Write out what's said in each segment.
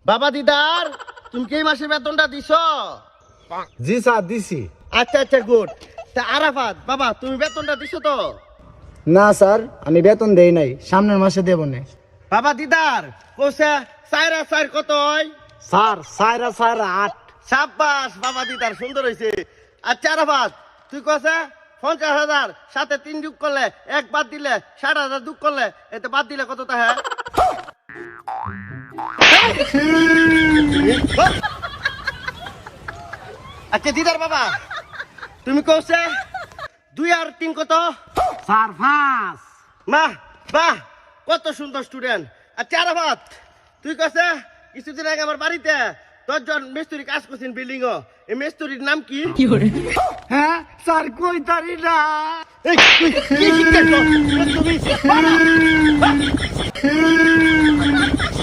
বাবা দিদার, তুমি কি এই মাসে বেতনটা দিছো? জি স্যার দিছি। আচ্ছা আচ্ছা গুড। তা আরাফাত বাবা, তুমি বেতনটা দিছো তো? না স্যার, আমি বেতন দেই নাই, সামনের মাসে দেব না। বাবা দিদার কোসে সাইরা সাইর কত হয়? স্যার সাইরা সাইরা 8। সাব্বাস বাবা দিদার, সুন্দর হয়েছে। আচ্ছা আরাফাত, তুই কসে 50,000 সাথে 3 যোগ করলে 1 বাদ দিলে 60,000 যোগ করলে এতে বাদ দিলে কত তাহে? আচ্ছা দিদার বাবা, তুমি কসে 2 আর 3 কত? স্যার 5। বাহ বাহ, কত সুন্দর স্টুডেন্ট। আচ্ছা আরাফাত, তুই কসে কিছুদিন আগে আমার বাড়িতে 10 জন মিস্ত্রি কাজ করছেন বিল্ডিং ও, এই মিস্ত্রির নাম কি? হ্যাঁ স্যার কই তারি না। এই, তুই কি শিখতেছ? তুমি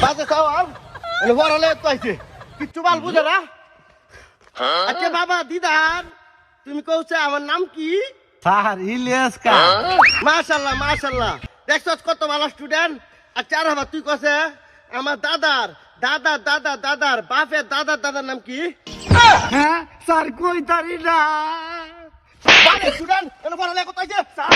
বাজে সওয়াল, এনে বড়লে কইছে কিচ্ছু বাল বুঝে না। আচ্ছা বাবা দিদার, তুমি কইছে আমার নাম কি? স্যার ইলিয়াস কা। মাশাআল্লাহ মাশাআল্লাহ, দেখছস কত ভালো স্টুডেন্ট। আচ্ছা আরে তুই কইছে আমার দাদার দাদা দাদা দাদার বাপের দাদার দাদার নাম কি? হ্যাঁ স্যার কই তারি না। বারে স্টুডেন্ট এনে বড়লে কইছে স্যার